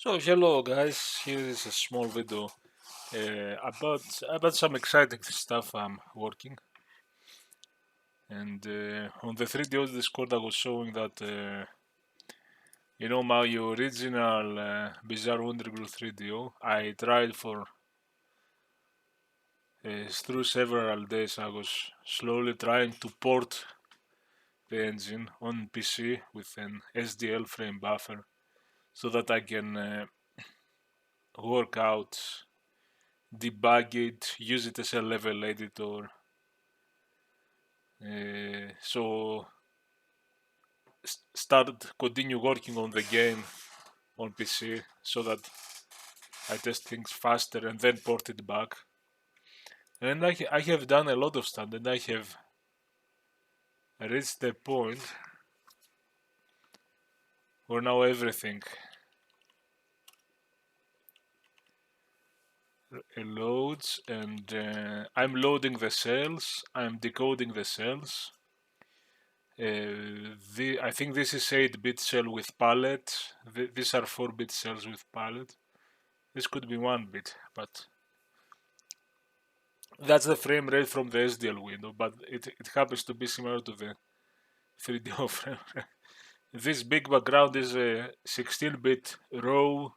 So hello guys, here is a small video about some exciting stuff I'm working. And on the 3DO Discord I was showing that my original Bizarro Engine 3DO. I tried for through several days. I was slowly trying to port the engine on PC with an SDL frame buffer so that I can work out, debug it, use it as a level editor. So continue working on the game on PC so that I test things faster and then port it back. And I have done a lot of stuff, and I have reached the point where now everything loads, and I'm loading the cells, I'm decoding the cells. I think this is 8-bit cell with palette. These are 4-bit cells with palette. This could be 1-bit, but that's the frame rate from the SDL window, but it happens to be similar to the 3DO frame rate. This big background is a 16-bit raw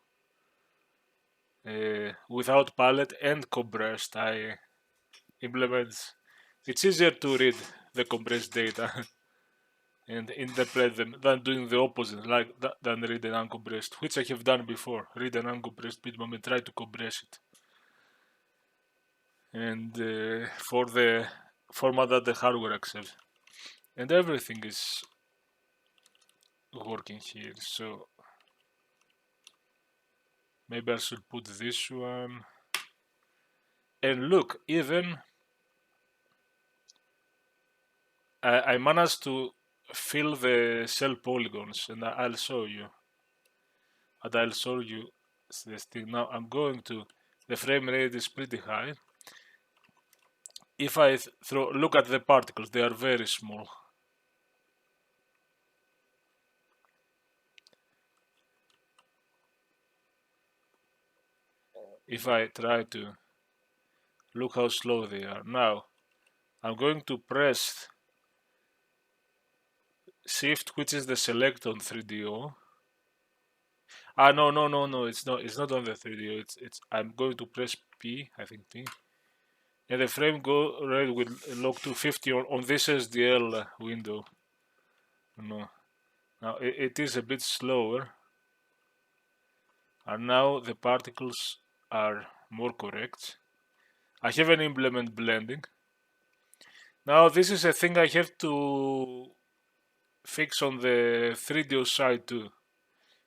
without palette and compressed. I implement. It's easier to read the compressed data and interpret them than doing the opposite, than read an uncompressed, which I have done before. Read an uncompressed bitmap and try to compress it. And for the format that the hardware accepts. And everything is working here, so maybe I should put this one. And look, even I managed to fill the cell polygons, and I'll show you. And I'll show you this thing. Now I'm going to, the frame rate is pretty high. If I look at the particles, they are very small. If I try to look how slow they are. Now I'm going to press Shift, which is the select on 3DO. No, it's not on the 3DO. I'm going to press P, I think P. And the frame rate will lock to 50 on this SDL window. No. Now it is a bit slower. And now the particles are more correct. I haven't implemented blending. Now this is a thing I have to fix on the 3DO side too.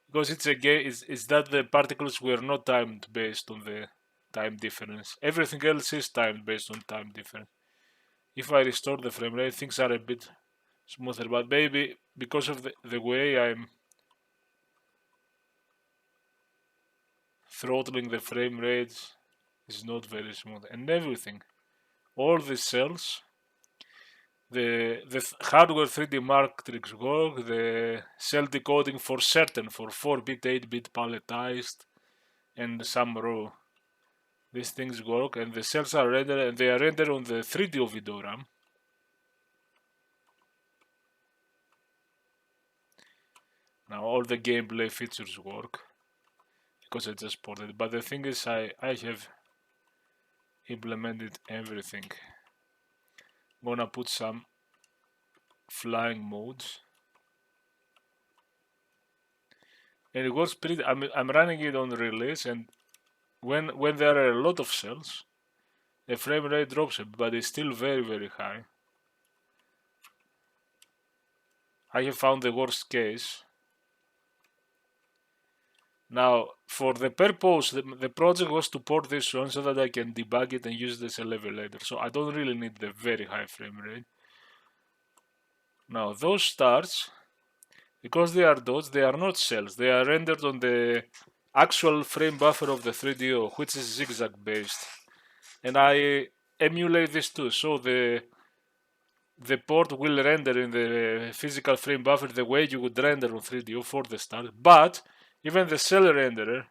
Because it's that the particles were not timed based on the time difference. Everything else is timed based on time difference. If I restore the frame rate, things are a bit smoother, but maybe because of the way I'm throttling the frame rate is not very smooth. And everything, all the cells, the hardware 3D matrix work, the cell decoding for certain, for 4-bit, 8-bit palletized, and some raw. These things work, and the cells are rendered, and they are rendered on the 3DO video RAM. Now all the gameplay features work because I just ported it. But the thing is, I have implemented everything. I'm gonna put some flying modes, and it works pretty. I'm running it on release, and when there are a lot of cells, the frame rate drops a bit, but it's still very high. I have found the worst case. Now, for the purpose, the project was to port this on so that I can debug it and use this as a level editor. So I don't really need the very high frame rate. Now, those stars, because they are dots, they are not cells. They are rendered on the actual frame buffer of the 3DO, which is zigzag based. And I emulate this too. So the port will render in the physical frame buffer the way you would render on 3DO for the stars, but Even the cell renderer,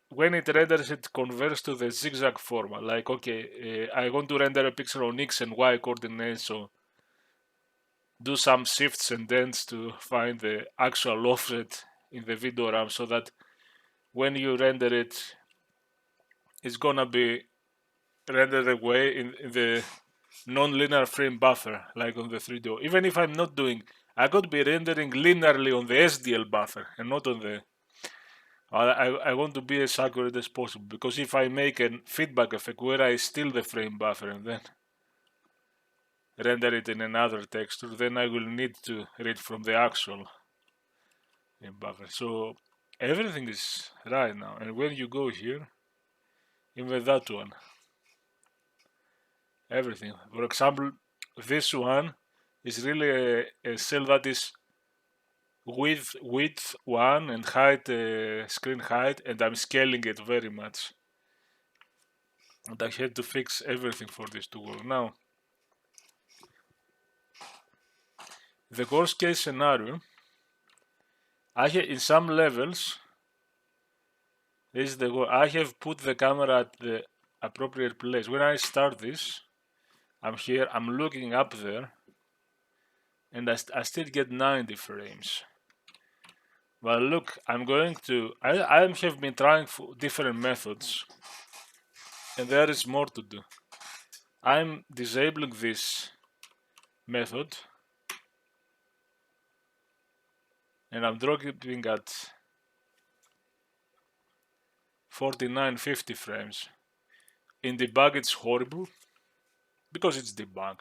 when it renders, it converts to the zigzag format. Like, okay, I want to render a pixel on X and Y coordinates, so do some shifts and ends to find the actual offset in the video RAM, so that when you render it, it's gonna be rendered away in the non-linear frame buffer, like on the 3D. Even if I'm not doing, I could be rendering linearly on the SDL buffer and not on the. I want to be as accurate as possible, because if I make a feedback effect where I steal the frame buffer and then render it in another texture, then I will need to read from the actual buffer. So everything is right now. And when you go here, even that one, everything. For example, this one is really a cell that is width 1 and height, screen height, and I'm scaling it very much. And I had to fix everything for this to work. Now, the worst case scenario, in some levels, this is I have put the camera at the appropriate place. When I start this, I'm here, I'm looking up there, and I still get 90 frames. But look, I'm going to, I have been trying for different methods, and there is more to do. I'm disabling this method, and I'm dropping at 49, 50 frames. In debug, it's horrible, because it's debug.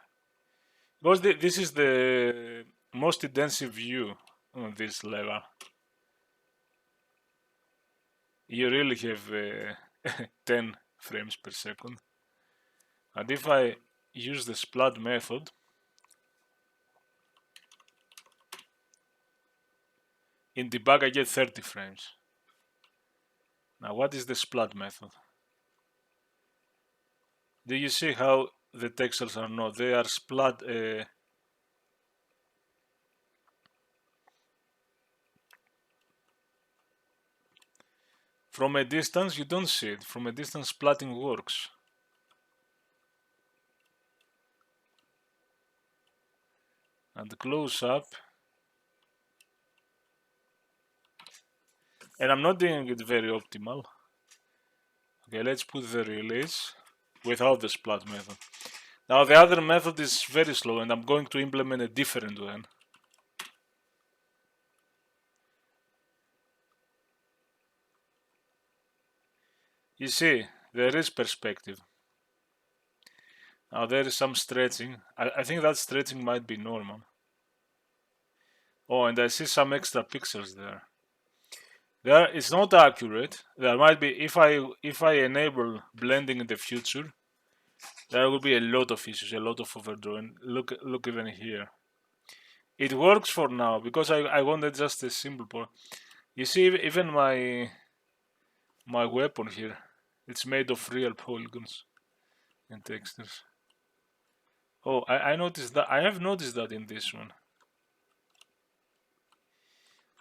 Because this is the most intensive view on this level. You really have 10 frames per second. And if I use the splat method, in debug I get 30 frames. Now what is the splat method? Do you see how the texels are not? They are splat. From a distance you don't see it. From a distance splatting works. And close up. And I'm not doing it very optimal. Okay, let's put the release without the splat method. Now the other method is very slow, and I'm going to implement a different one. You see, there is perspective. Now there is some stretching. I think that stretching might be normal. Oh, and I see some extra pixels there. It's not accurate. There might be, if I enable blending in the future, there will be a lot of issues, a lot of overdrawing. Look even here. It works for now because I wanted just a simple point. You see, even my weapon here, it's made of real polygons and textures. Oh, I noticed that. I have noticed that in this one.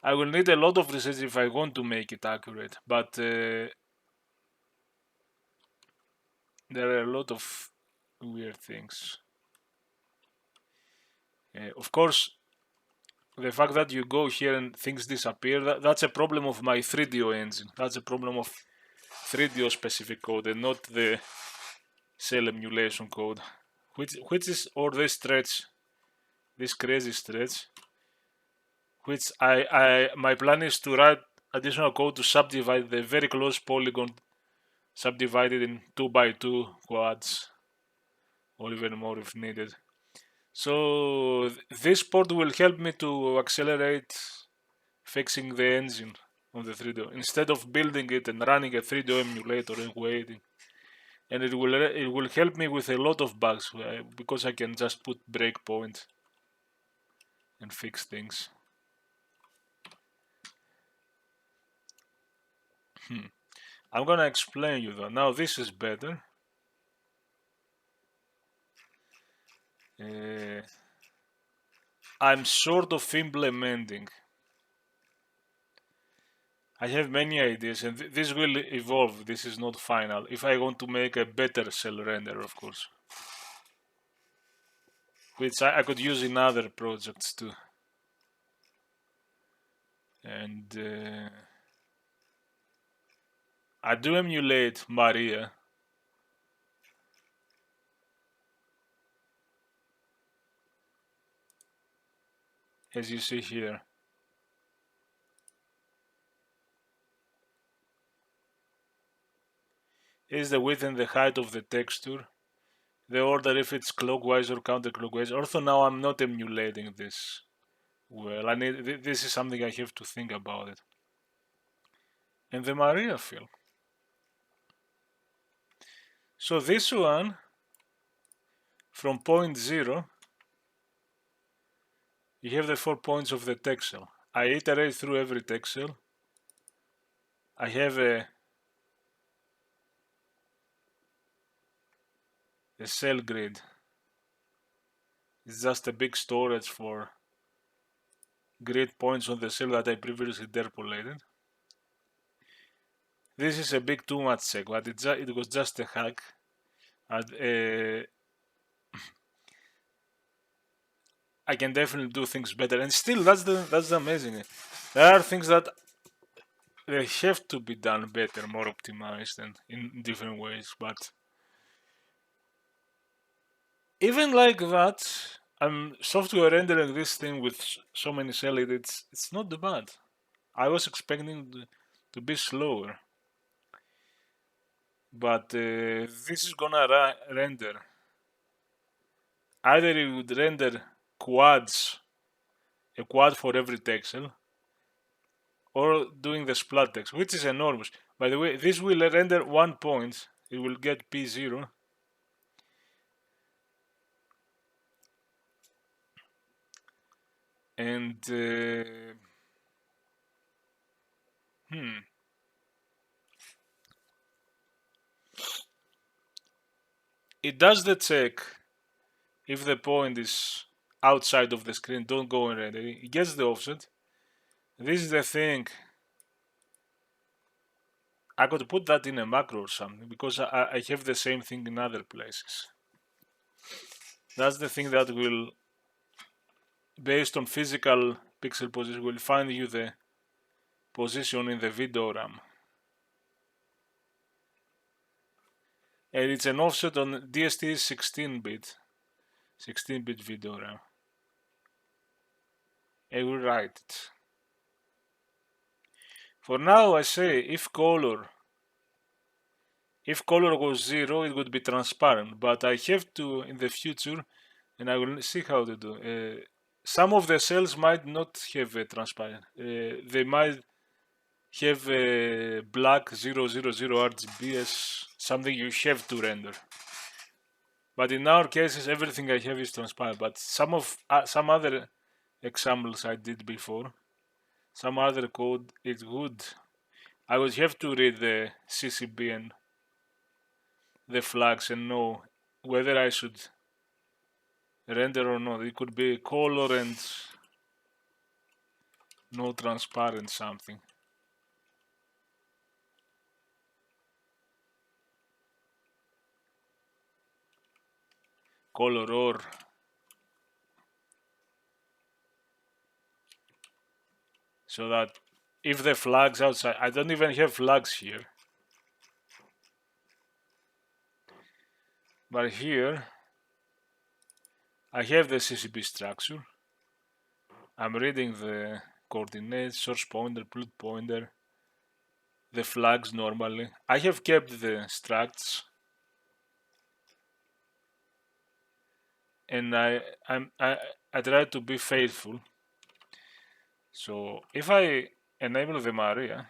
I will need a lot of research if I want to make it accurate, but there are a lot of weird things. Of course, the fact that you go here and things disappear, that's a problem of my 3DO engine. That's a problem of 3DO specific code and not the cell emulation code. Which is, or this stretch, this crazy stretch, which my plan is to write additional code to subdivide the very close polygon, subdivided in 2x2 quads, or even more if needed. So this port will help me to accelerate fixing the engine on the 3DO instead of building it and running a 3DO emulator and waiting. And it will help me with a lot of bugs because I can just put breakpoints and fix things. I'm gonna explain you though. Now this is better. I'm sort of implementing. I have many ideas, and this will evolve. This is not final. If I want to make a better cell render, of course, which I could use in other projects too. And I do emulate Maria. As you see here. Is the width and the height of the texture, the order if it's clockwise or counterclockwise. Also now I'm not emulating this. Well, this is something I have to think about it. And the Maria fill. So this one, from point 0, you have the 4 points of the texel. I iterate through every texel. I have a cell grid. It's just a big storage for grid points on the cell that I previously interpolated. This is a big too much check, but it was just a hack. And, I can definitely do things better, and still that's the amazing. There are things that they have to be done better, more optimized, and in different ways. But even like that, I'm software rendering this thing with so many cells. It's not bad. I was expecting to be slower, but this is gonna render. Either it would render quads, a quad for every texel, or doing the splat text, which is enormous. By the way, this will render 1 point. It will get P0. And it does the check if the point is outside of the screen. Don't go and render. It gets the offset. This is the thing. I could put that in a macro or something because I have the same thing in other places. That's the thing that will, based on physical pixel position, will find you the position in the video RAM. And it's an offset on DST 16-bit video RAM. I will write it. For now, I say if color was 0, it would be transparent. But I have to, in the future, and I will see how to do. Some of the cells might not have a transparent. They might have a black 000 RGB as something you have to render. But in our cases, everything I have is transparent. But some other examples I did before, some other code, I would have to read the CCB and the flags and know whether I should render or not. It could be color and no transparent something. Color or so that if the flags outside, I don't even have flags here. But here, I have the CCB structure. I'm reading the coordinates, source pointer, plot pointer, the flags normally. I have kept the structs. And I try to be faithful. So if I enable the Maria,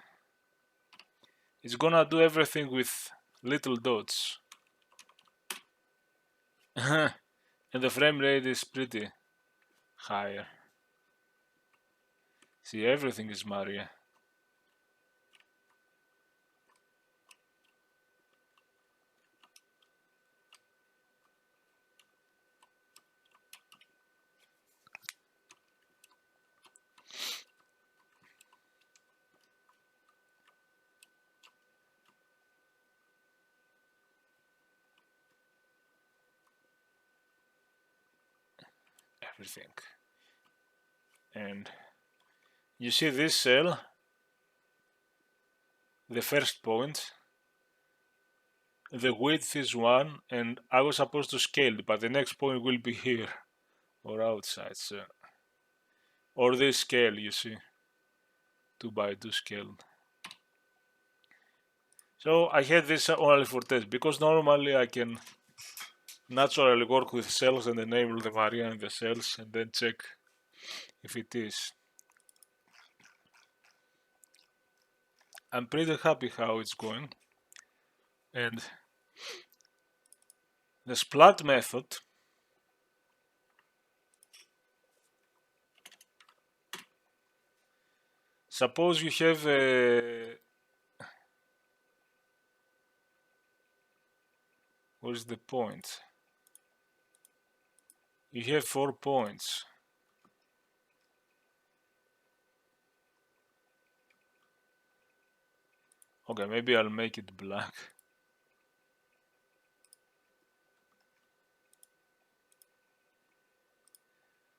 it's gonna do everything with little dots. And the frame rate is pretty higher. See, everything is Maria. everything. And you see this cell, the first point, the width is 1, and I was supposed to scale it, but the next point will be here or outside. So, or this scale, you see, 2 by 2 scale. So I had this only for test, because normally I can naturally work with cells and enable the variant in the cells and then check if it is. I'm pretty happy how it's going. And the splat method suppose you have where's the point? You have 4 points. Okay, maybe I'll make it black.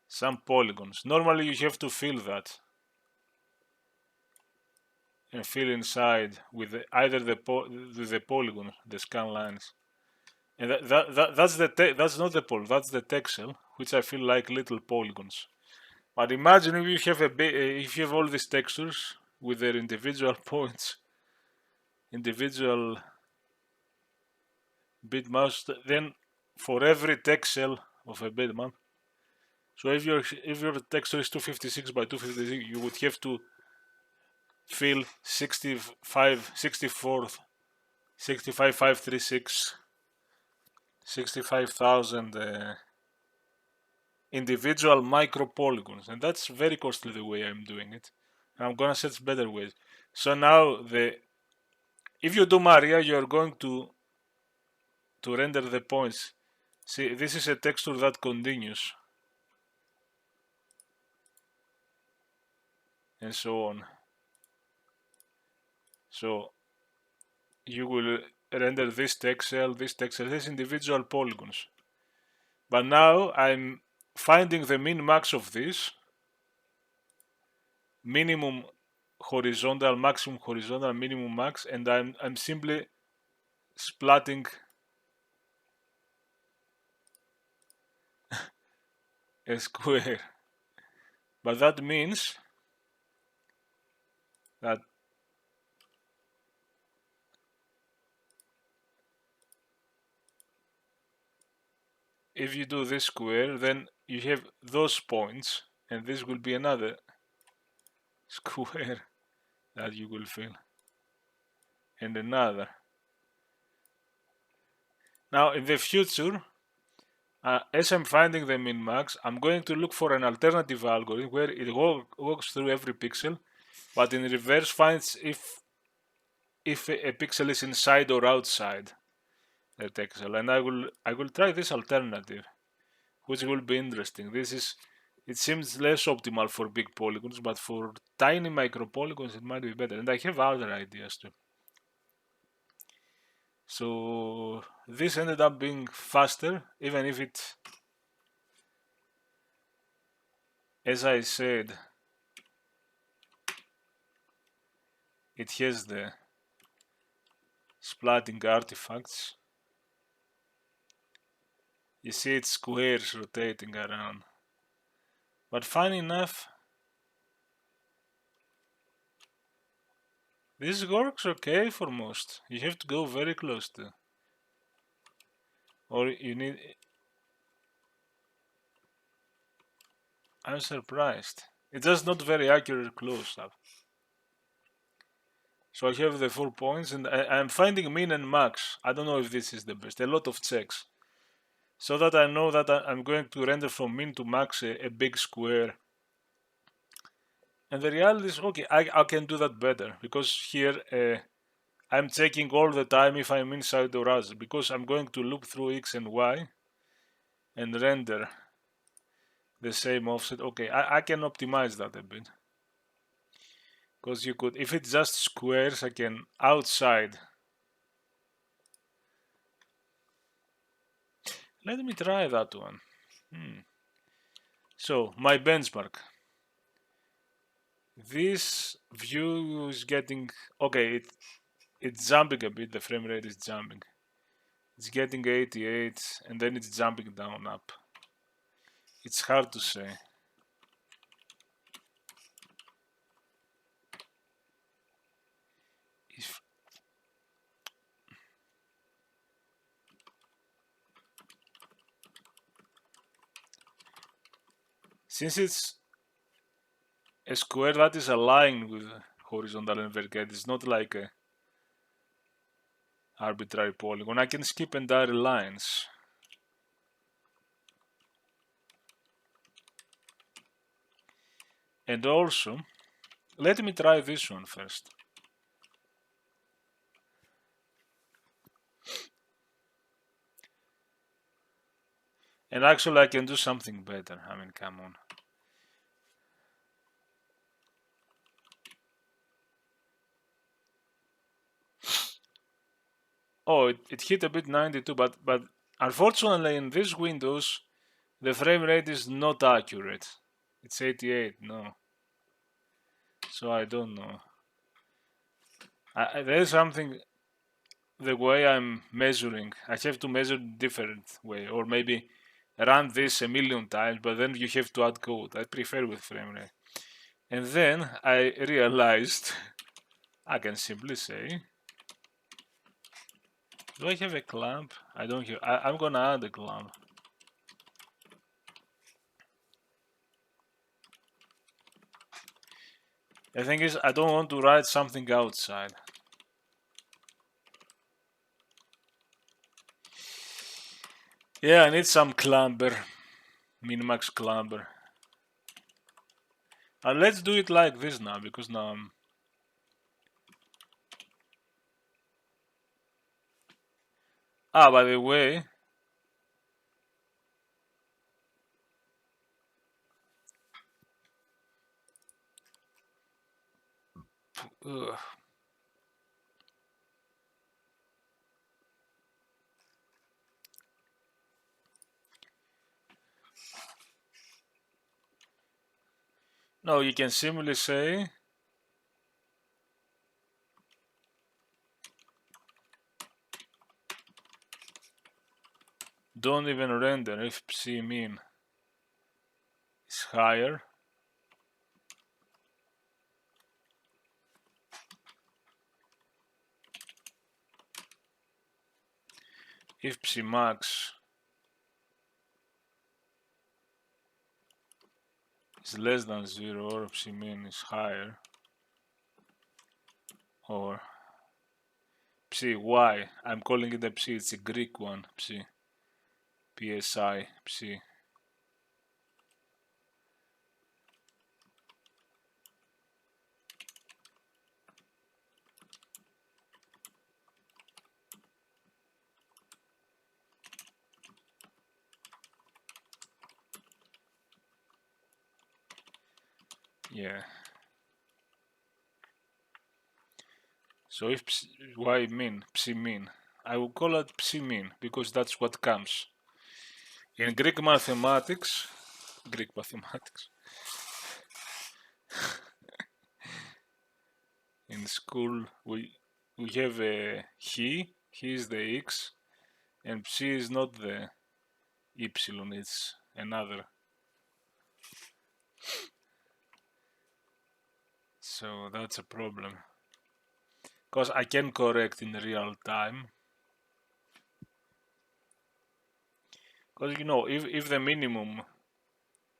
Some polygons. Normally you have to fill that. And fill inside with either the polygon, the scan lines. And that's not the polygon, that's the texel, which I feel like little polygons. But imagine if you have if you have all these textures with their individual points, individual bitmaps, then for every texel of a bitmap. So if your texture is 256 by 256, you would have to fill 65,536, 65,000 individual micro polygons, and that's very costly the way I'm doing it. And I'm gonna search better ways. So now if you do Maria, you're going to render the points. See, this is a texture that continues, and so on. So you will render this texel, these individual polygons. But now I'm finding the min max of this, minimum horizontal, maximum horizontal, minimum max, and I'm simply splatting a square. But that means that if you do this square, then you have those points, and this will be another square that you will fill, and another. Now in the future, as I'm finding the min-max, I'm going to look for an alternative algorithm where it walks through every pixel, but in reverse finds if a pixel is inside or outside the texel. And I will try this alternative, which will be interesting. It seems less optimal for big polygons, but for tiny micro polygons it might be better. And I have other ideas too. So this ended up being faster, even if it, as I said, it has the splatting artifacts. You see it's squares rotating around. But funny enough, this works okay for most. You have to go very close to. Or you need... I'm surprised. It's just not very accurate close up. So I have the 4 points, and I'm finding min and max. I don't know if this is the best. A lot of checks. So that I know that I'm going to render from min to max a big square. And the reality is, okay, I can do that better, because here I'm checking all the time if I'm inside or outside, because I'm going to loop through X and Y and render the same offset. Okay, I can optimize that a bit. Because you could, if it's just squares, I can outside. Let me try that one. So my benchmark. This view is getting okay. It's jumping a bit. The frame rate is jumping. It's getting 88, and then it's jumping down up. It's hard to say. If since it's a square that is aligned with horizontal and vertical, it's not like a arbitrary polygon. I can skip entire lines. And also, let me try this one first. And actually I can do something better. I mean, come on. Oh, it hit a bit 92, but unfortunately in these windows, the frame rate is not accurate. It's 88, no. So I don't know. There is something, the way I'm measuring, I have to measure different way, or maybe run this a million times, but then you have to add code. I prefer with frame rate. And then I realized I can simply say, do I have a clamp? I don't have. I'm gonna add a clamp. The thing is, I don't want to write something outside. Yeah, I need some clamber, min-max clamber. Let's do it like this now, because now I'm... Ah, by the way... Ugh. No, you can simply say... Don't even render if psi-min is higher. If psi-max is less than 0 or psi-min is higher, or psi-y, I'm calling it a psi, it's a Greek one, psi, psi, psi. Yeah. So if y min, psi min, I will call it psi min because that's what comes. In Greek mathematics, in school we have a he is the x, and psi is not the epsilon, it's another. So that's a problem. Because I can correct in real time. Because you know, if the minimum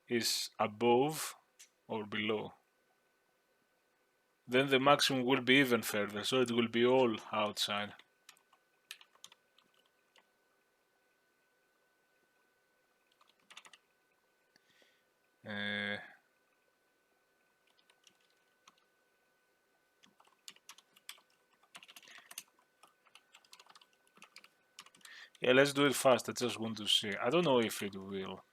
is above or below, then the maximum will be even further, so it will be all outside. Yeah, let's do it fast. I just want to see. I don't know if it will.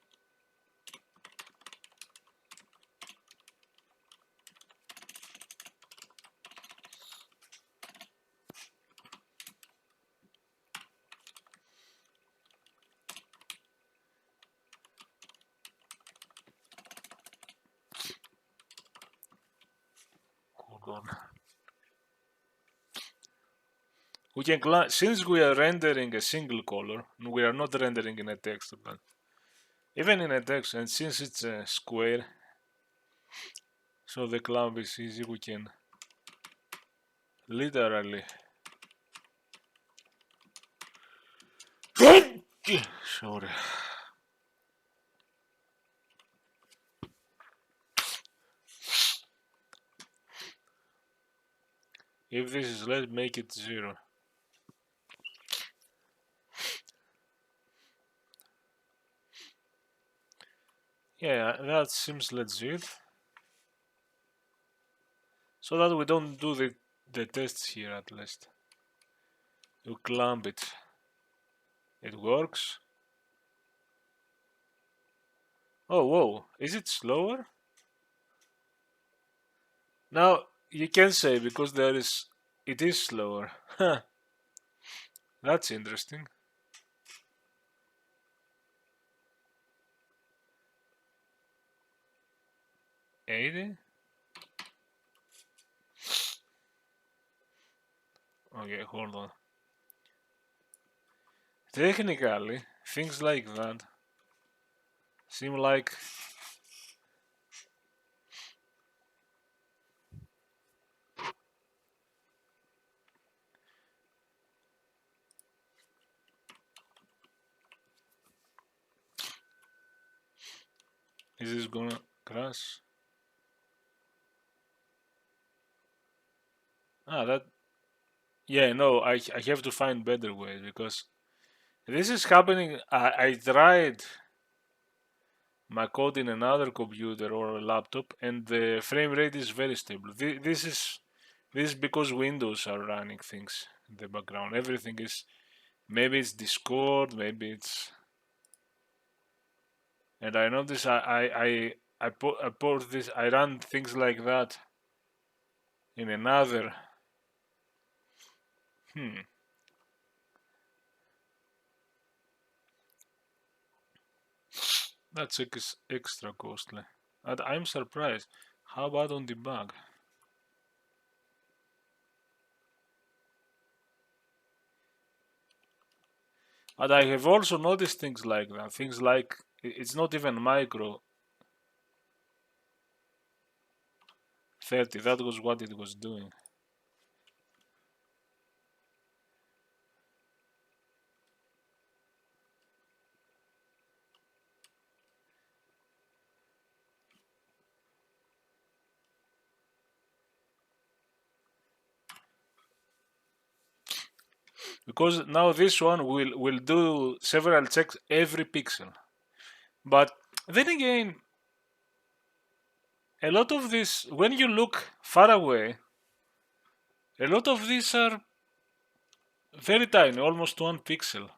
polygon. We can since we are rendering a single color, we are not rendering in a text, but even in a text, and since it's a square, so the clamp is easy, we can literally sorry. If this is less, make it 0. Yeah, that seems legit. So that we don't do the tests here at least. You clamp it. It works. Oh, whoa. Is it slower? Now, you can say because it is slower. Huh. That's interesting. 80? Okay, hold on. Technically, things like that seem like is this gonna crash? That yeah, no, I have to find better ways because this is happening. I tried my code in another computer or a laptop, and the frame rate is very stable. This is because Windows are running things in the background. Everything is maybe it's Discord, maybe it's, and I notice I put this, I run things like that in another. That's extra costly. And I'm surprised. How about on debug? And I have also noticed things like that. Things like it's not even micro 30. That was what it was doing. Because now this one will do several checks every pixel. But then again, a lot of this, when you look far away, a lot of these are very tiny, almost 1 pixel.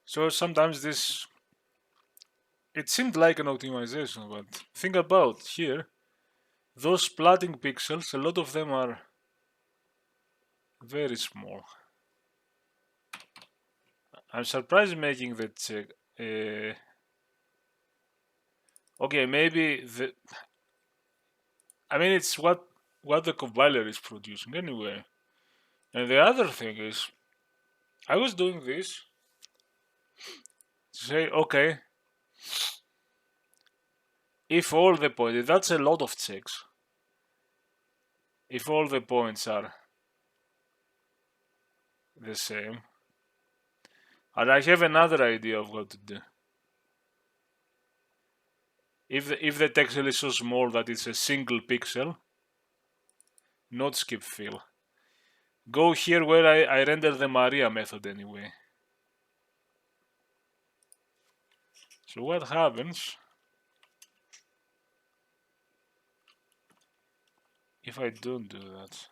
So sometimes this, it seemed like an optimization, but think about here, those plotting pixels, a lot of them are very small. I'm surprised making that check. Okay, maybe I mean, it's what the compiler is producing anyway. And the other thing is, I was doing this to say, okay, if all the points, that's a lot of checks. If all the points are the same, and I have another idea of what to do. If the texel is so small that it's a single pixel, not skip fill. Go here where I render the Maria method anyway. So what happens if I don't do that?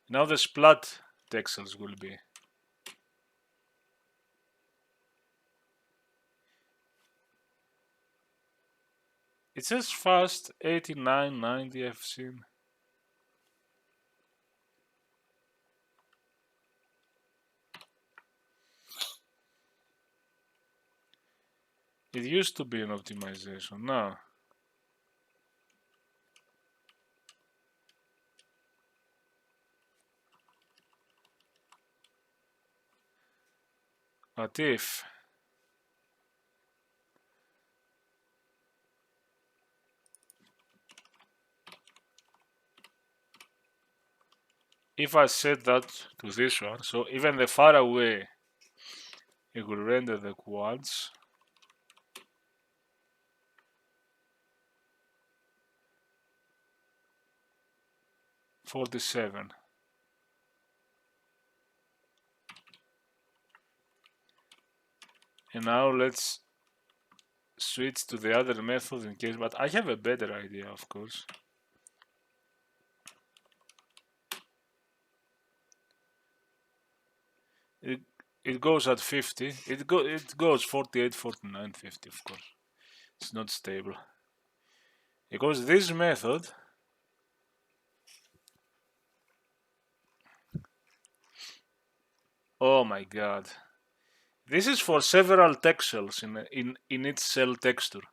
Now the splat texels will be. It says fast 89, 90 I've seen. It used to be an optimization. Now, but if I set that to this one, so even the far away, it will render the quads. $47. And now let's switch to the other method in case, but I have a better idea, of course. It goes at 50. It goes 48, 49, 50, of course. It's not stable. Because this method oh my god. This is for several texels in its cell texture.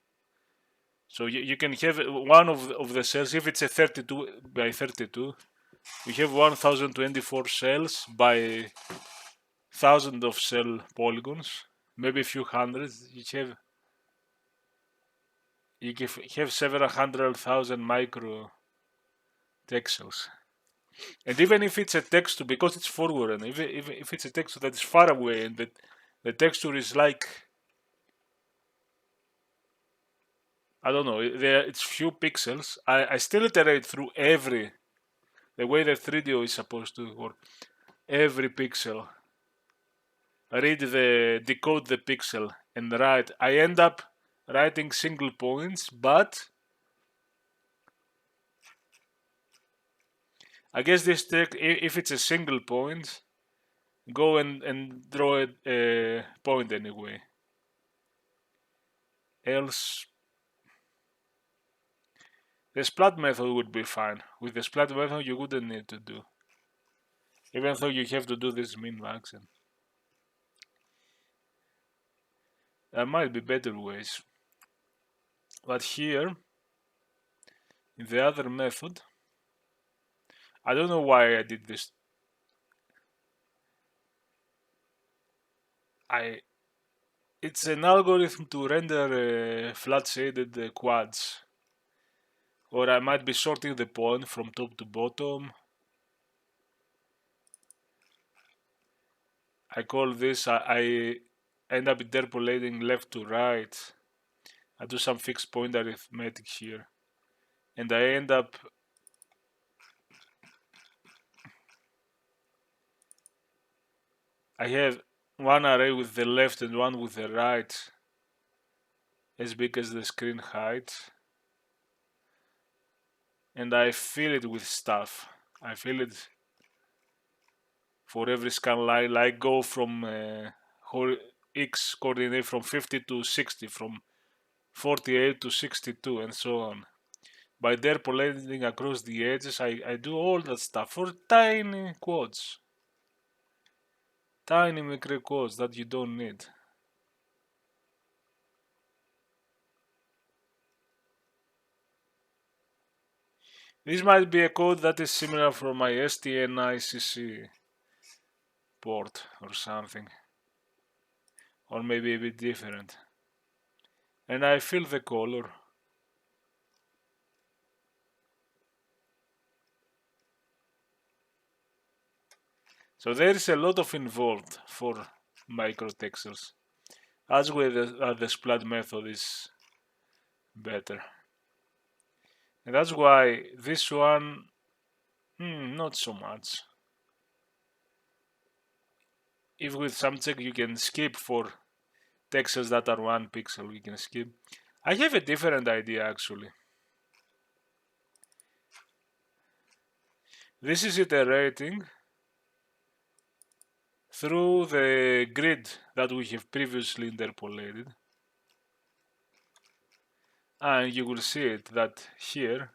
So you can have one of the cells, if it's a 32 by 32, we have 1024 cells by 1,000 of cell polygons, maybe a few hundred. You can have several 100,000 micro texels. And even if it's a texture, because it's forward, and if it's a texture that is far away and the texture is like, I don't know, it's few pixels, I still iterate through the way the 3DO is supposed to work. Every pixel, decode the pixel and write. I end up writing single points, but I guess this trick, if it's a single point, go and draw a point anyway. Else, the splat method would be fine. With the splat method, you wouldn't need to do. Even though you have to do this min-max. There might be better ways. But here, in the other method, I don't know why I did this. It's an algorithm to render flat shaded quads. Or I might be sorting the point from top to bottom. I call this, I end up interpolating left to right. I do some fixed point arithmetic here. And I end up I have one array with the left and one with the right as big as the screen height. And I fill it with stuff. I fill it for every scan line, like go from x coordinate from 50 to 60, from 48 to 62, and so on. By interpolating across the edges, I do all that stuff for tiny quads. Tiny micro quads that you don't need. This might be a code that is similar for my STN-ICC port or something. Or maybe a bit different. And I fill the color. So there is a lot of involved for microtextures. As with the splat method is better. And that's why this one, not so much. If with some check you can skip for textures that are 1 pixel, you can skip. I have a different idea actually. This is iterating through the grid that we have previously interpolated. And you will see it that here,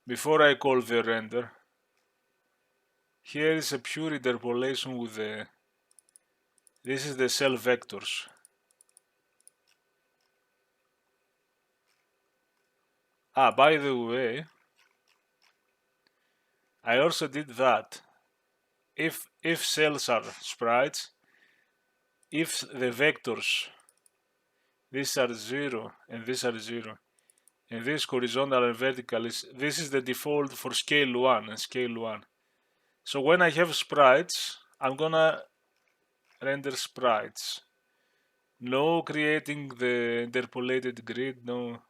before I call the render, here is a pure interpolation with this is the cell vectors. By the way, I also did that. If cells are sprites, if the vectors, these are 0 and these are 0, and this horizontal and vertical this is the default for scale 1 and scale 1. So when I have sprites, I'm gonna render sprites. No creating the interpolated grid, no.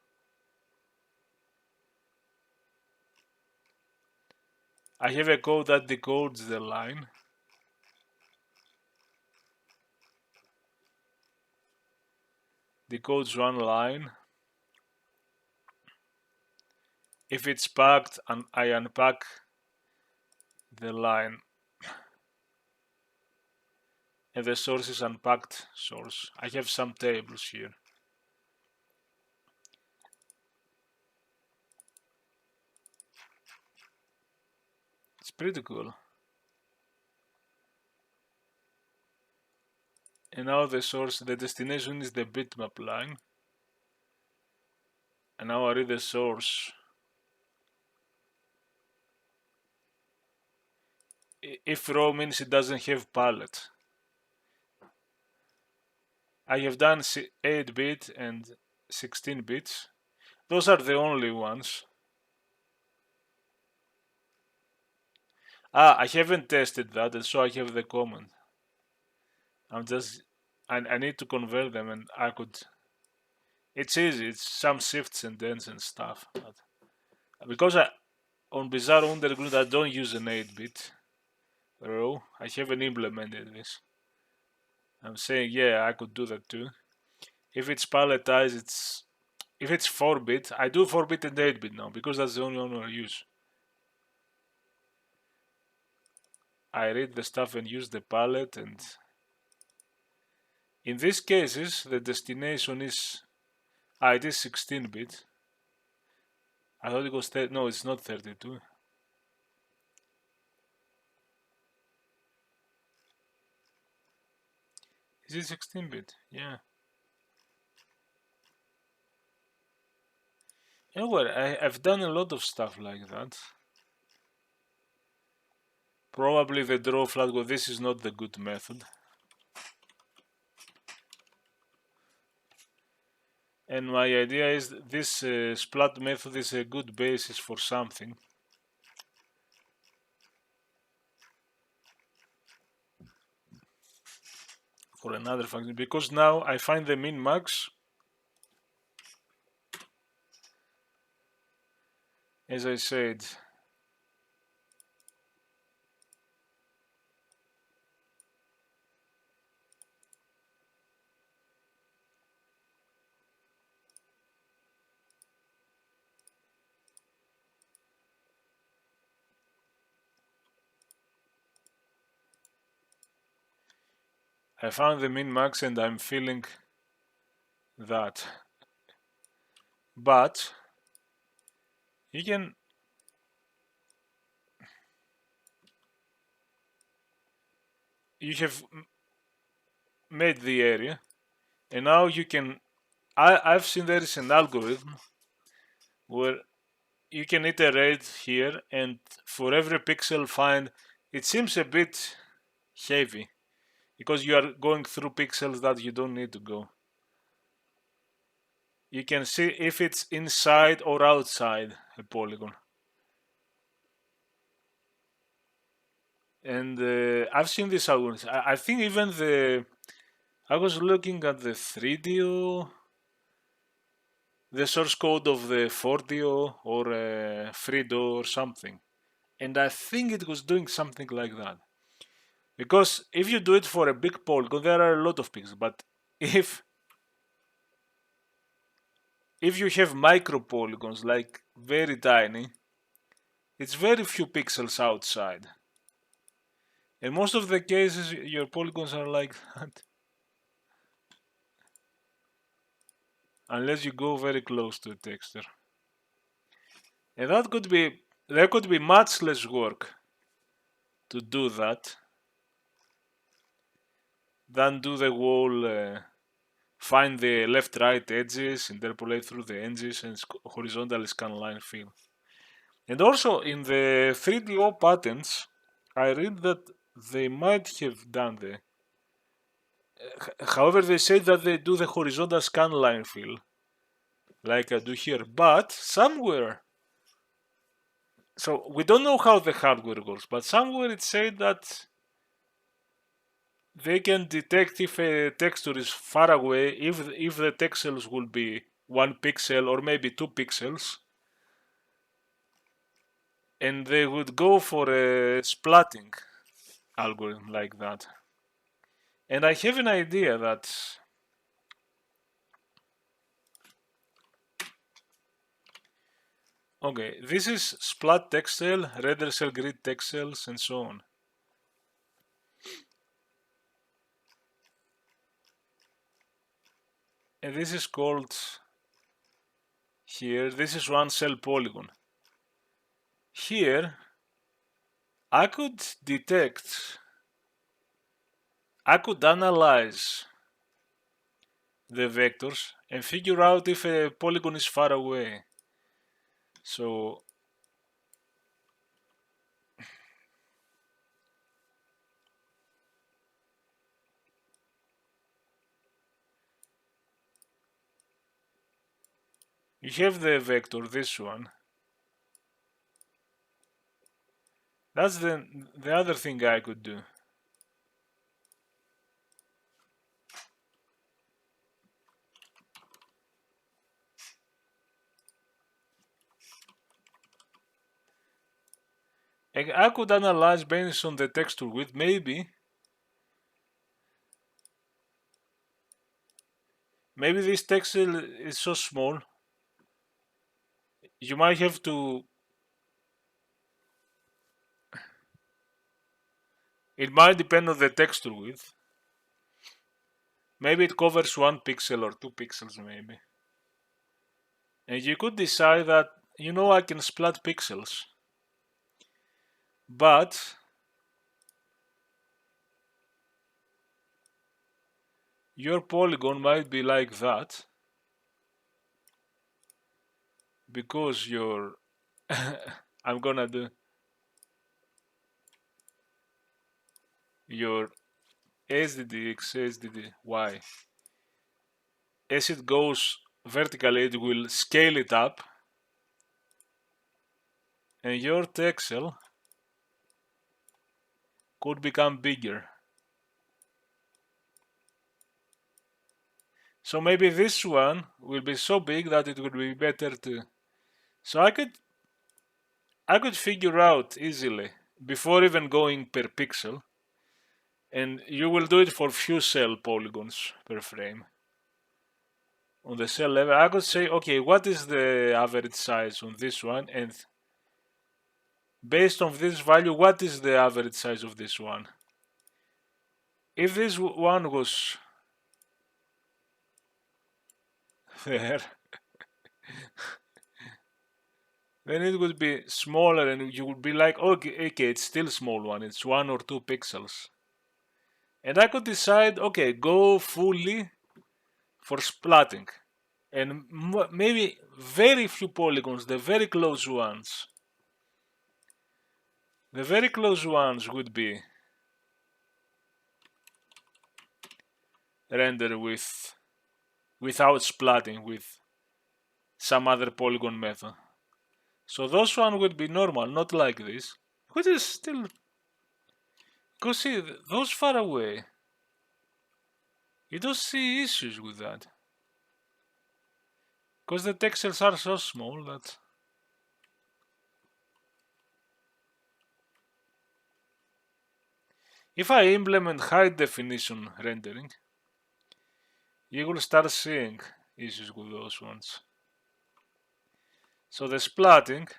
I have a code that decodes the line. Decodes one line. If it's packed, I unpack the line. And the source is unpacked source. I have some tables here. It's pretty cool. And now the source, the destination is the bitmap line. And now I read the source. If row means it doesn't have palette. I have done 8-bit and 16 bits. Those are the only ones. I haven't tested that, and so I have the comment. I need to convert them, and I could. It's easy. It's some shifts and ends and stuff. But because on Bizarro Underground I don't use an 8-bit row. I haven't implemented this. I'm saying, yeah, I could do that too. If it's palletized, if it's 4-bit, I do 4-bit and 8-bit now because that's the only one I use. I read the stuff and use the palette, and in these cases the destination is it is 16-bit. I thought it was no, it's not 32. Is it 16-bit? Yeah. You know what? I've done a lot of stuff like that. Probably the draw flat, well, this is not the good method. And my idea is this splat method is a good basis for something. For another function, because now I find the min max. As I said, I found the min max and I'm feeling that. But you have made the area, and now you can. I've seen there is an algorithm where you can iterate here, and for every pixel find. It seems a bit heavy because you are going through pixels that you don't need to go. You can see if it's inside or outside a polygon. And I've seen this algorithm. I think even I was looking at the 3DO, the source code of the 4DO or 3DO or something. And I think it was doing something like that. Because if you do it for a big polygon, there are a lot of pixels. But if you have micro polygons, like very tiny, it's very few pixels outside. In most of the cases, your polygons are like that. Unless you go very close to a texture. And there could be much less work to do that than do the whole find the left-right edges, interpolate through the edges, and horizontal scan line fill. And also in the 3DO patents, I read that they might have done the. However, they say that they do the horizontal scan line fill, like I do here, but somewhere. So we don't know how the hardware works, but somewhere it said that they can detect if a texture is far away, if the texels will be 1 pixel or maybe 2 pixels, and they would go for a splatting algorithm like that. And I have an idea that okay, this is splat texel, render cell grid texels, and so on. And this is called here, this is one cell polygon. Here, I could detect, I could analyze the vectors and figure out if a polygon is far away. So you have the vector, this one. That's the other thing I could do. I could analyze based on the texture width, maybe this texel is so small. You might have to. It might depend on the texture width. Maybe it covers 1 pixel or 2 pixels, maybe. And you could decide that, I can splat pixels. But your polygon might be like that because your I'm gonna do your SDDX, SDDY. As it goes vertically, it will scale it up, and your texel could become bigger. So maybe this one will be so big that it would be better to. So I could figure out easily before even going per pixel, and you will do it for few cell polygons per frame. On the cell level, I could say, okay, what is the average size on this one, and based on this value, what is the average size of this one? If this one was there, then it would be smaller, and you would be like, okay, it's still small one, it's 1 or 2 pixels. And I could decide, okay, go fully for splatting. And maybe very few polygons, the very close ones. The very close ones would be rendered without splatting, with some other polygon method. So those one would be normal, not like this. Which is still. Because see, those far away, you don't see issues with that. Because the texels are so small that. If I implement high definition rendering, you will start seeing issues with those ones. So the splatting,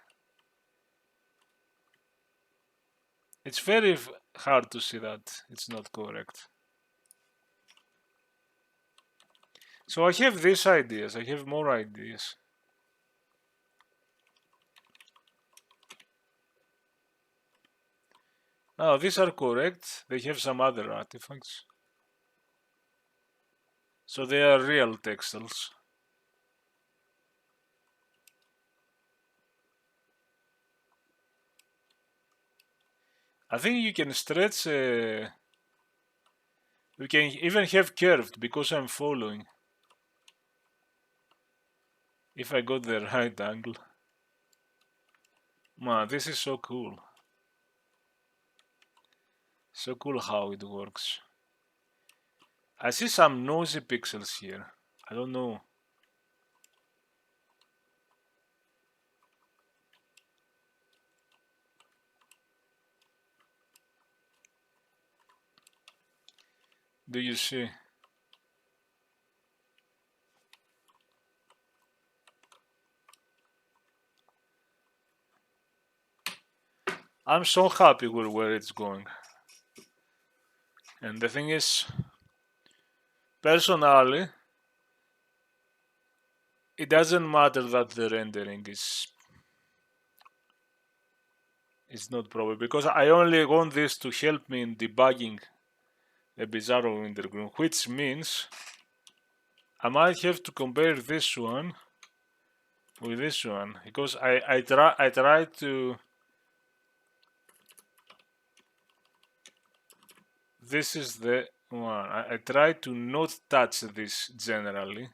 it's very hard to see that it's not correct. So I have these ideas, I have more ideas. Now these are correct, they have some other artifacts. So they are real texels. I think you can stretch, you can even have curved because I'm following. If I got the right angle. Man, this is so cool. So cool how it works. I see some noisy pixels here. I don't know. Do you see? I'm so happy with where it's going. And the thing is, personally, it doesn't matter that the rendering is not proper, because I only want this to help me in debugging the Bizarro Underground, which means I might have to compare this one with this one, because I try to. This is the one. I try to not touch this generally.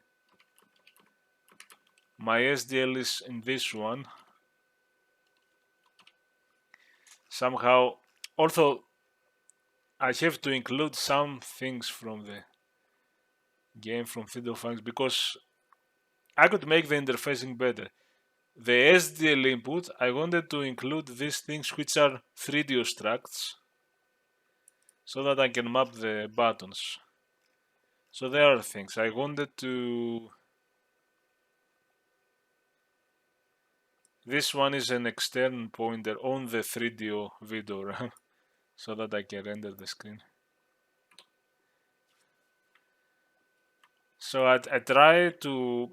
My SDL is in this one. Somehow, although I have to include some things from the game from Fiddle Funks because I could make the interfacing better. The SDL input, I wanted to include these things which are 3D structs so that I can map the buttons. So there are things. I wanted to. This one is an external pointer on the 3D video RAM so that I can render the screen. So I try to.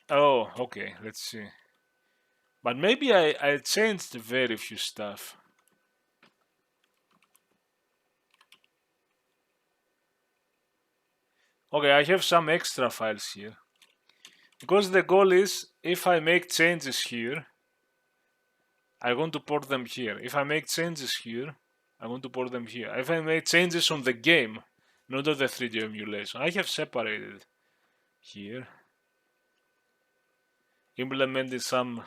Oh, okay, let's see. But maybe I changed very few stuff. Okay, I have some extra files here. Because the goal is, if I make changes here, I want to port them here. If I make changes here, I want to port them here. If I make changes on the game, not on the 3D emulation, I have separated here. Implemented some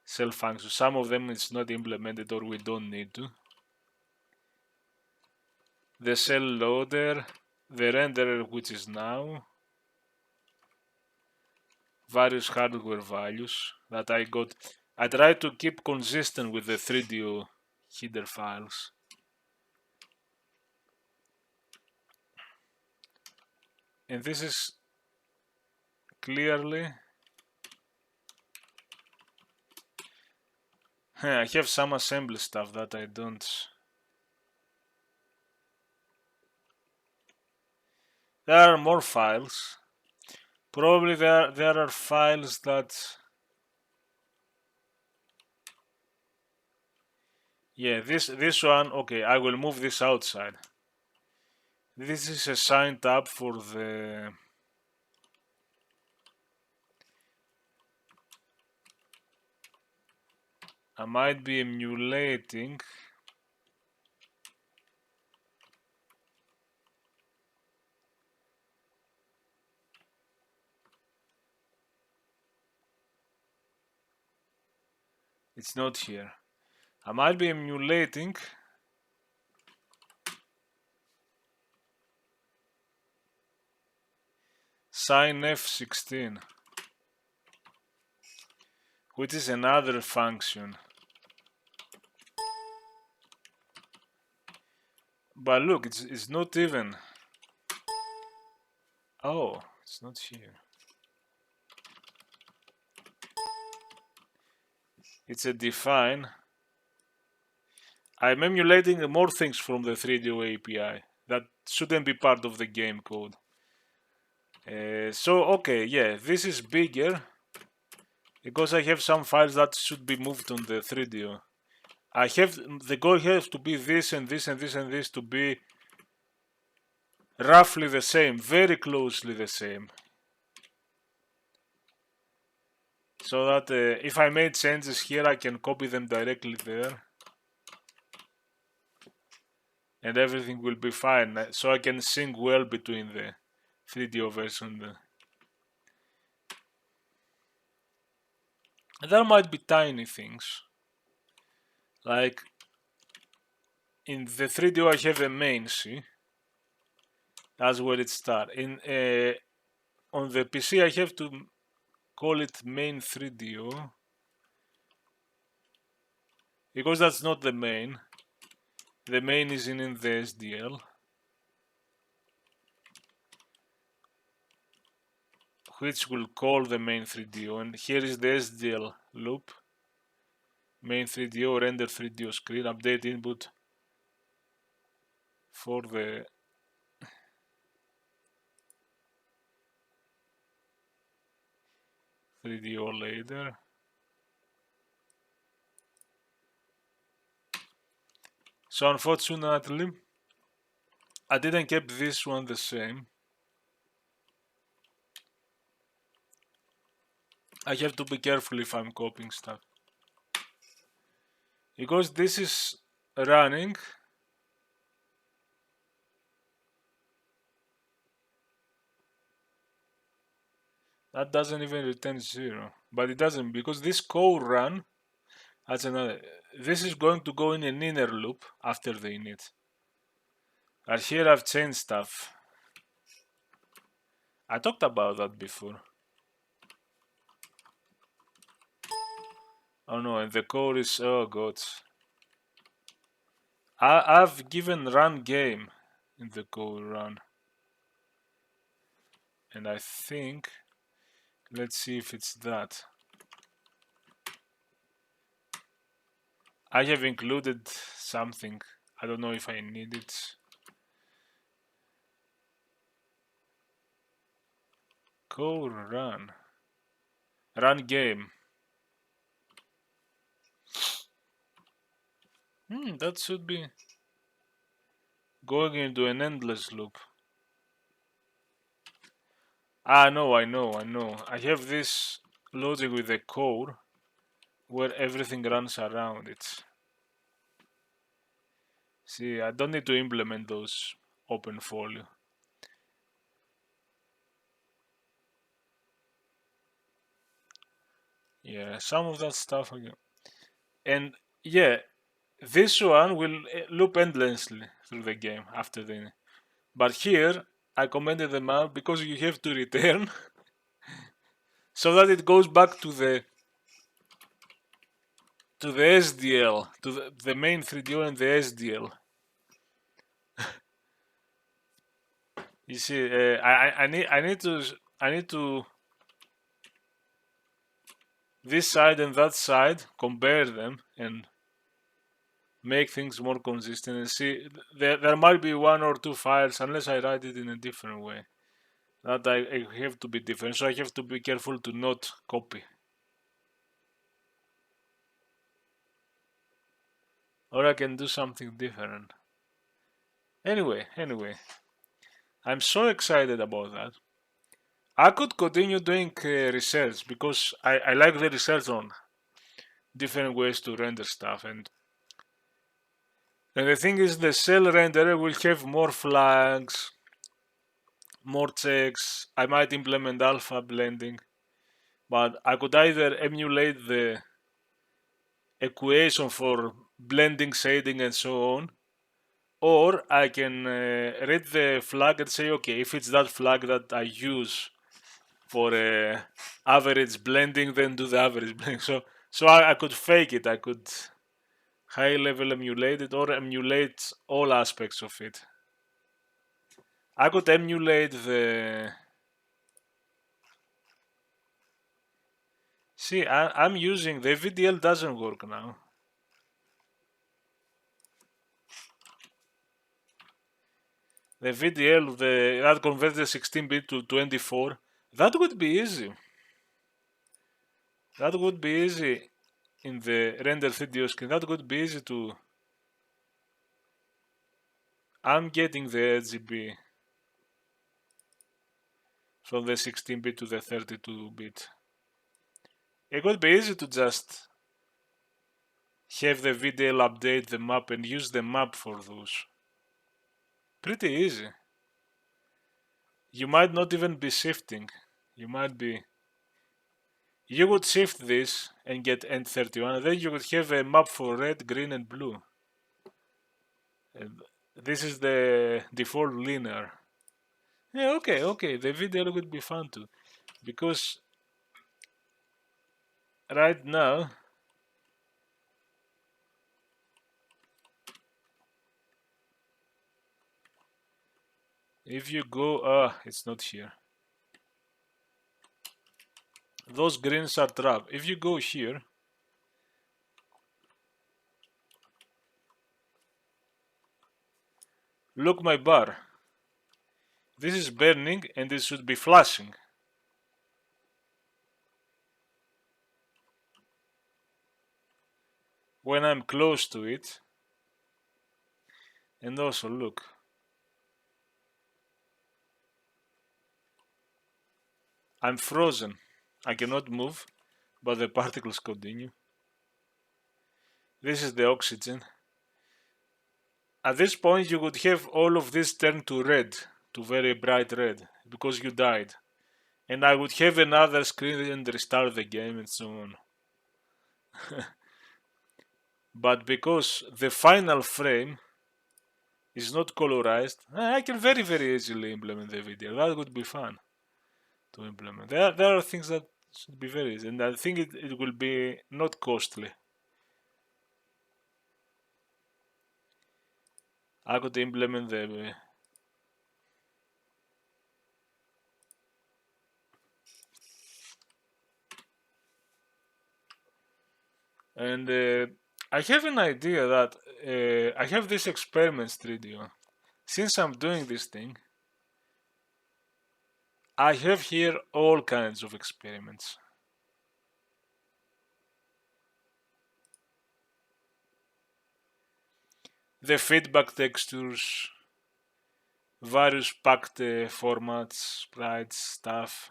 cell functions. Some of them it's not implemented or we don't need to. The cell loader, the renderer which is now, various hardware values that I got. I try to keep consistent with the 3D header files. And this is clearly. I have some assembly stuff that I don't. There are more files. Probably there are files that. Yeah, this one. Okay, I will move this outside. This is a sign tab for the. I might be emulating. It's not here. I might be emulating sign F16, which is another function. But look, it's not even. Oh, it's not here. It's a define. I'm emulating more things from the 3D API that shouldn't be part of the game code. So okay, yeah, this is bigger because I have some files that should be moved on the 3D. I have the goal has to be this and this and this and this to be roughly the same, very closely the same. So that if I made changes here, I can copy them directly there. And everything will be fine. So I can sync well between the 3DO version. There might be tiny things. Like in the 3DO I have a main, see? That's where it starts. On the PC I have to call it main 3DO. Because that's not the main. The main is in the SDL. Which will call the main 3DO. And here is the SDL loop. Main 3DO, render 3DO screen, update input for the .3DO later. So unfortunately, I didn't keep this one the same. I have to be careful if I'm copying stuff. Because this is running. That doesn't even return 0. But it doesn't, because this core run, that's another. This is going to go in an inner loop after the init. But here I've changed stuff. I talked about that before. Oh no, and the core is, oh god. I've given run game in the core run. And I think, let's see if it's that. I have included something. I don't know if I need it. Core run. Run game. That should be going into an endless loop. No, I know. I have this logic with the core where everything runs around it. See, I don't need to implement those open folio. Yeah, some of that stuff again. And yeah, this one will loop endlessly through the game after the. But here, I commented them out because you have to return so that it goes back to the SDL, to the main 3DO and the SDL. You see, I need to this side and that side, compare them and make things more consistent. And see, there might be one or two files unless I write it in a different way. That I have to be different, so I have to be careful to not copy. Or I can do something different. Anyway, I'm so excited about that. I could continue doing research because I like the research on different ways to render stuff, and the thing is, the cell renderer will have more flags, more checks. I might implement alpha blending, but I could either emulate the equation for blending, shading, and so on, or I can read the flag and say, okay, if it's that flag that I use for average blending, then do the average blending. So I could fake it. I could high level emulate it or emulate all aspects of it. I could emulate the. See, I'm using the VDL doesn't work now. The VDL, that converts the 16-bit to 24. That would be easy. That would be easy in the render 3D screen. That would be easy to. I'm getting the RGB. from the 16-bit to the 32-bit. It would be easy to just have the VDL update the map and use the map for those. Pretty easy. You might not even be shifting. You would shift this and get N31, and then you would have a map for red, green, and blue. And this is the default linear. Yeah, okay, the video would be fun too. Because right now, if you go, it's not here. Those greens are trapped. If you go here, look my bar. This is burning and it should be flashing. When I'm close to it. And also look. I'm frozen. I cannot move, but the particles continue. This is the oxygen. At this point you would have all of this turned to red, to very bright red, because you died. And I would have another screen and restart the game and so on. But because the final frame is not colorized, I can very easily implement the video. That would be fun to implement. There are things that should be very easy, and I think it will be not costly. I could implement the and I have an idea that I have this experiment studio. Since I'm doing this thing, I have here all kinds of experiments. The feedback textures, various packed formats, sprites, stuff.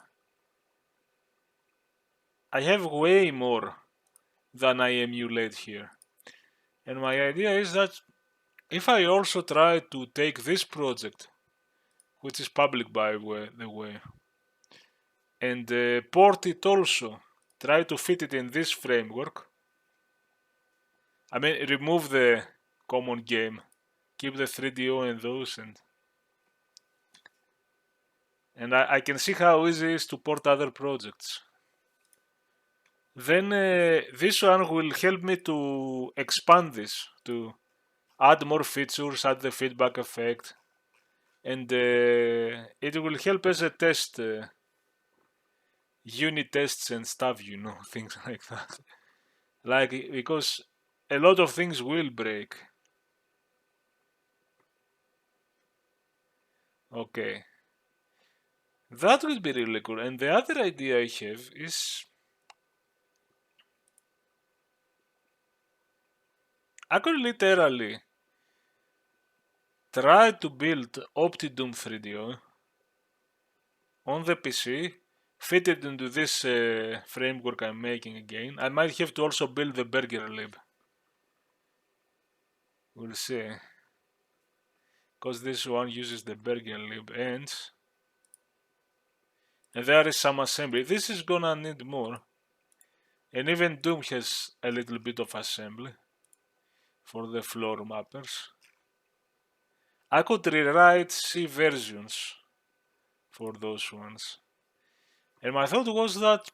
I have way more than I emulate here. And my idea is that if I also try to take this project, which is public by the way, and port it also, try to fit it in this framework, I mean remove the common game, keep the 3DO and those, and I can see how easy it is to port other projects. Then this one will help me to expand this, to add more features, add the feedback effect, and it will help as a test, unit tests and stuff, you know, things like that. Like, because a lot of things will break. Okay. That would be really cool. And the other idea I have is I could literally try to build OptiDoom 3DO on the PC, fit it into this framework I'm making again. I might have to also build the burger lib. We'll see. Because this one uses the burger lib ends. And there is some assembly. This is gonna need more. And even Doom has a little bit of assembly for the floor mappers. I could rewrite C versions for those ones. And my thought was that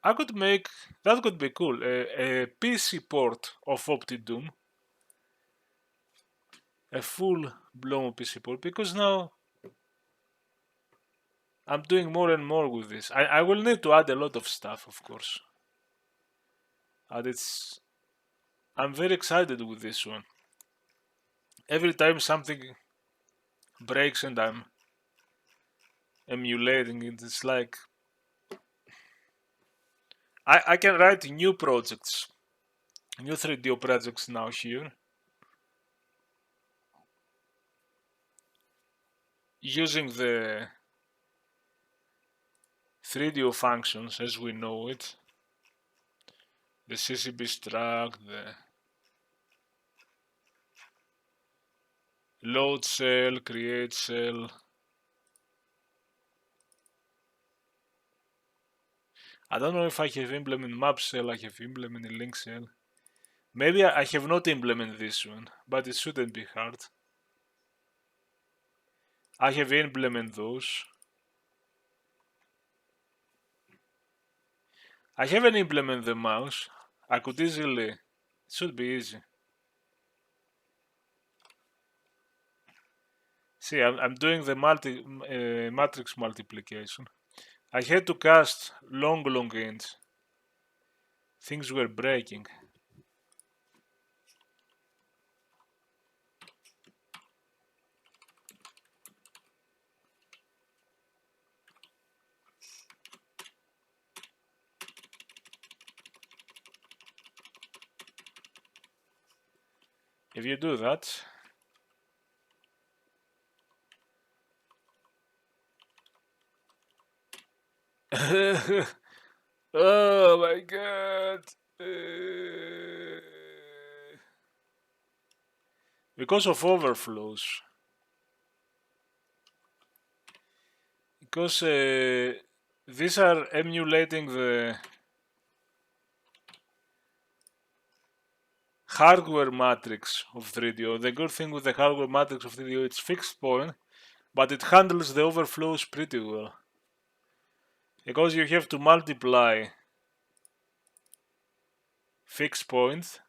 I could make, that could be cool, a PC port of OptiDoom. A full-blown PC port, because now I'm doing more and more with this. I will need to add a lot of stuff, of course. And I'm very excited with this one. Every time something breaks and I'm emulating it, it's like I can write new projects, new 3DO projects now here, using the 3DO functions as we know it. The CCB struct, the load cell, create cell. I don't know if I have implemented map cell, I have implemented link cell. Maybe I have not implemented this one, but it shouldn't be hard. I have implemented those. I haven't implemented the mouse. I could easily, it should be easy. See, I'm doing the matrix multiplication. I had to cast long ends. Things were breaking. If you do that, oh my god. Because of overflows. Because these are emulating the hardware matrix of 3DO. The good thing with the hardware matrix of 3DO, it's fixed point, but it handles the overflows pretty well. Because you have to multiply fixed points,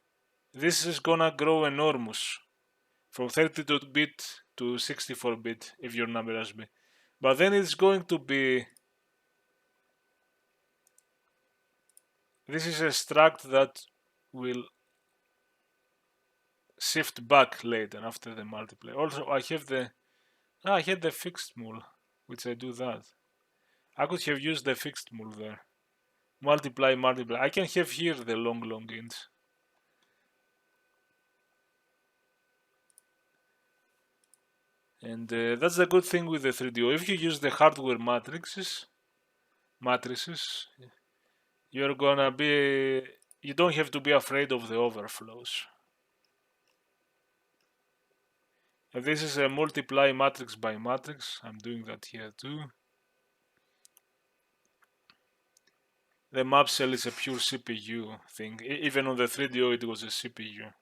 this is gonna grow enormous from 32-bit to 64-bit if your number has been. But then it's going to be, this is a struct that will shift back later after the multiply. Also, I had the fixed mul, which I do that. I could have used the fixed mul there. Multiply. I can have here the long ends. And that's the good thing with the 3DO. If you use the hardware matrices, you're gonna be, you don't have to be afraid of the overflows. And this is a multiply matrix by matrix. I'm doing that here too. The map cell is a pure CPU thing. Even on the 3DO it was a CPU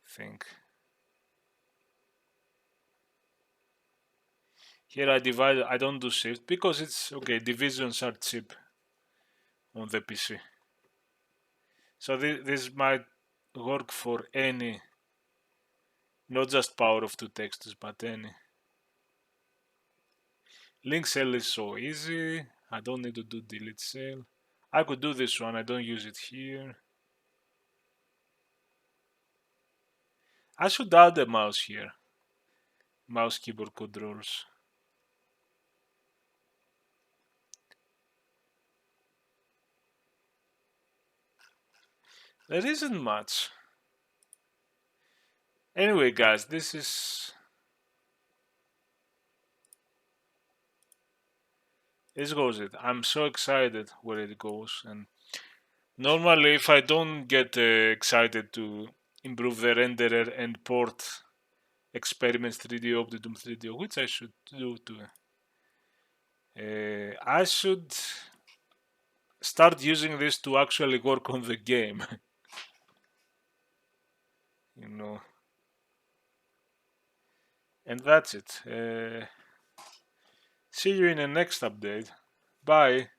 thing. Here I divide, I don't do shift because it's okay, divisions are cheap on the PC. So this might work for any, not just power of two texts, but any. Link cell is so easy. I don't need to do delete cell. I could do this one, I don't use it here. I should add a mouse here. Mouse keyboard controls. There isn't much. Anyway, guys, this goes it. I'm so excited where it goes, and normally if I don't get excited to improve the renderer and port experiments 3D OptiDoom 3D, which I should do too. I should start using this to actually work on the game. You know. And that's it. See you in the next update. Bye.